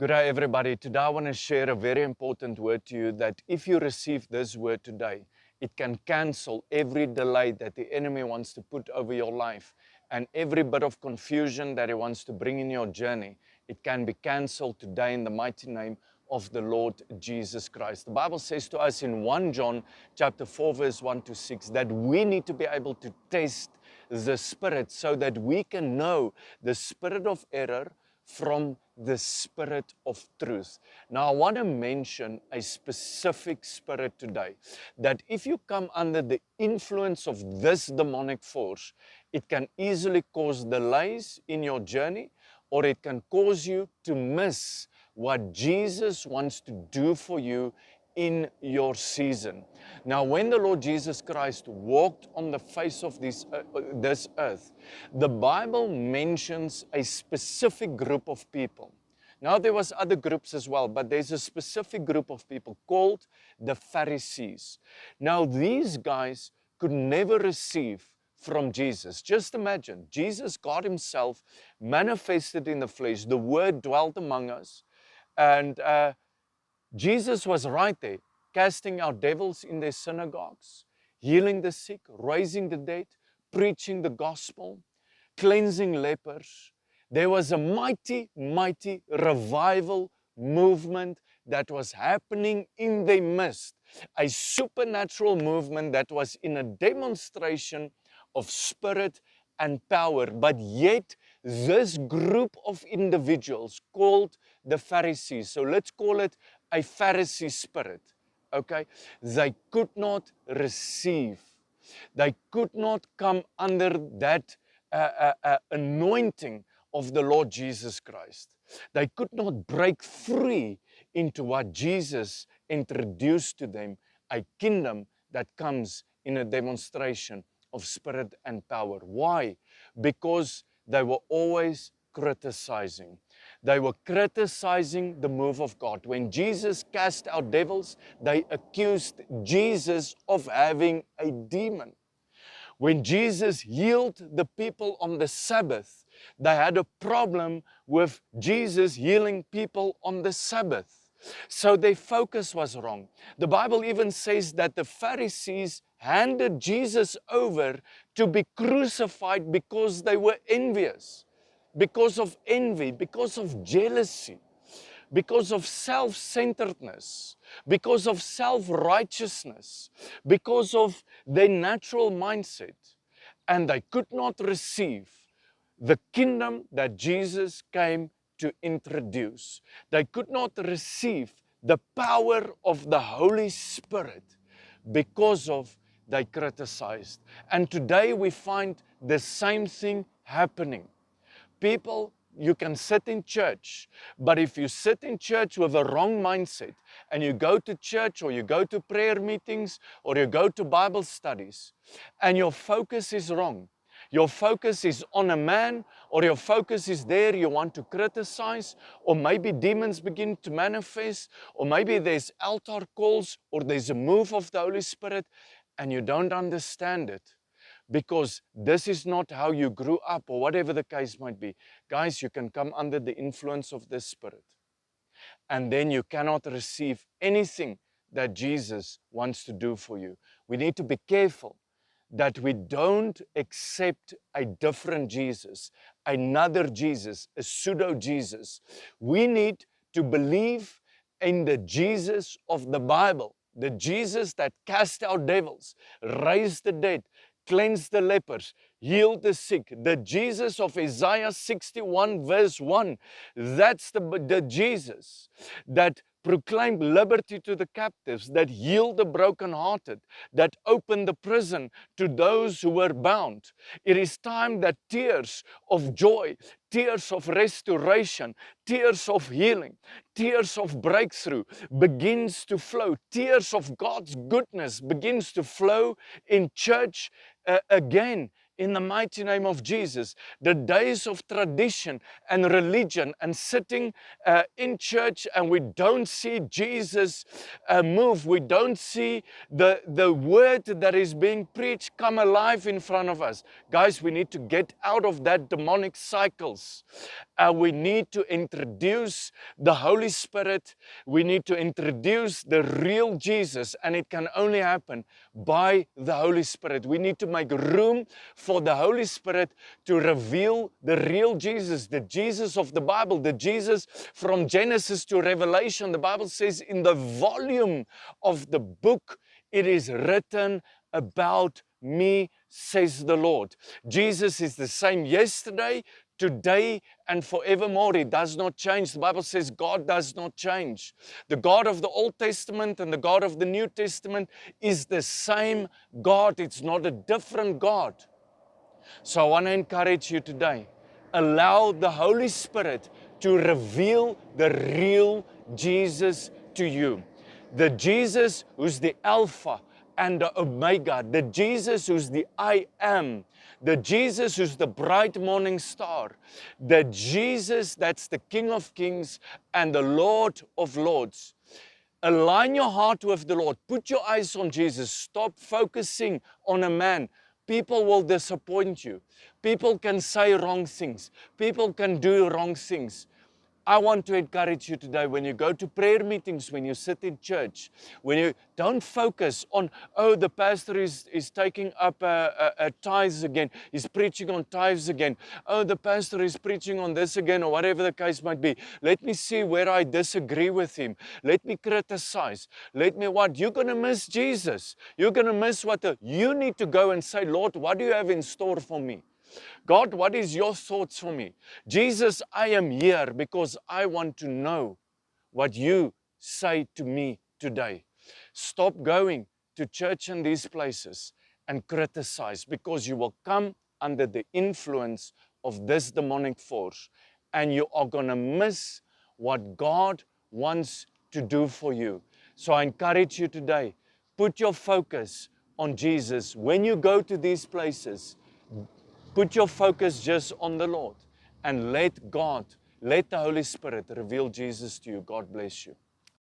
Good day, everybody. Today I want to share a very important word to you that if you receive this word today, it can cancel every delay that the enemy wants to put over your life and every bit of confusion that he wants to bring in your journey. It can be canceled today in the mighty name of the Lord Jesus Christ. The Bible says to us in 1 John chapter 4 verse 1 to 6 that we need to be able to test the spirit so that we can know the spirit of error from the spirit of truth. Now, I want to mention a specific spirit today that if you come under the influence of this demonic force, it can easily cause delays in your journey, or it can cause you to miss what Jesus wants to do for you in your season. Now, when the Lord Jesus Christ walked on the face of this earth, the Bible mentions a specific group of people. Now, there was other groups as well, but there's a specific group of people called the Pharisees. Now, these guys could never receive from Jesus. Just imagine, Jesus, God himself, manifested in the flesh. The Word dwelt among us. And Jesus was right there, casting out devils in their synagogues, healing the sick, raising the dead, preaching the gospel, cleansing lepers. There was a mighty, mighty revival movement that was happening in their midst, a supernatural movement that was in a demonstration of spirit and power. But yet, this group of individuals called the Pharisees, so let's call it a Pharisee spirit, okay? They could not receive. They could not come under that anointing of the Lord Jesus Christ. They could not break free into what Jesus introduced to them, a kingdom that comes in a demonstration of spirit and power. Why? Because they were always criticizing. They were criticizing the move of God. When Jesus cast out devils, they accused Jesus of having a demon. When Jesus healed the people on the Sabbath, they had a problem with Jesus healing people on the Sabbath. So their focus was wrong. The Bible even says that the Pharisees handed Jesus over to be crucified because they were envious, because of envy, because of jealousy, because of self-centeredness, because of self-righteousness, because of their natural mindset. And they could not receive the kingdom that Jesus came to introduce. They could not receive the power of the Holy Spirit because of they criticized. And today we find the same thing happening. People, you can sit in church, but if you sit in church with a wrong mindset and you go to church or you go to prayer meetings or you go to Bible studies and your focus is wrong, your focus is on a man, or your focus is there, you want to criticize, or maybe demons begin to manifest, or maybe there's altar calls, or there's a move of the Holy Spirit, and you don't understand it, because this is not how you grew up, or whatever the case might be. Guys, you can come under the influence of the Spirit, and then you cannot receive anything that Jesus wants to do for you. We need to be careful that we don't accept a different Jesus, another Jesus, a pseudo Jesus. We need to believe in the Jesus of the Bible, the Jesus that cast out devils, raised the dead, cleansed the lepers, healed the sick, the Jesus of Isaiah 61 verse 1. That's the Jesus that proclaimed liberty to the captives, that healed the brokenhearted, that opened the prison to those who were bound. It is time that tears of joy, tears of restoration, tears of healing, tears of breakthrough begins to flow. Tears of God's goodness begins to flow in church again in the mighty name of Jesus. The days of tradition and religion and sitting in church and we don't see Jesus move, we don't see the word that is being preached come alive in front of us. Guys, we need to get out of that demonic cycles. We need to introduce the Holy Spirit. We need to introduce the real Jesus, and it can only happen by the Holy Spirit. We need to make room for the Holy Spirit to reveal the real Jesus, the Jesus of the Bible, the Jesus from Genesis to Revelation. The Bible says in the volume of the book, it is written about me, says the Lord. Jesus is the same yesterday, today, and forevermore. He does not change. The Bible says God does not change. The God of the Old Testament and the God of the New Testament is the same God. It's not a different God. So I want to encourage you today. Allow the Holy Spirit to reveal the real Jesus to you. The Jesus who's the Alpha and the Omega. The Jesus who's the I Am. The Jesus who's the bright morning star. The Jesus that's the King of Kings and the Lord of Lords. Align your heart with the Lord. Put your eyes on Jesus. Stop focusing on a man. People will disappoint you. People can say wrong things. People can do wrong things. I want to encourage you today, when you go to prayer meetings, when you sit in church, when you don't focus on, oh, the pastor is taking up tithes again, he's preaching on tithes again, oh, the pastor is preaching on this again, or whatever the case might be. Let me see where I disagree with him. Let me criticize. Let me what? You're going to miss Jesus. You're going to miss you need to go and say, Lord, what do you have in store for me? God, what is your thoughts for me? Jesus, I am here because I want to know what you say to me today. Stop going to church in these places and criticize, because you will come under the influence of this demonic force and you are going to miss what God wants to do for you. So I encourage you today, put your focus on Jesus. When you go to these places, put your focus just on the Lord and let God, let the Holy Spirit reveal Jesus to you. God bless you.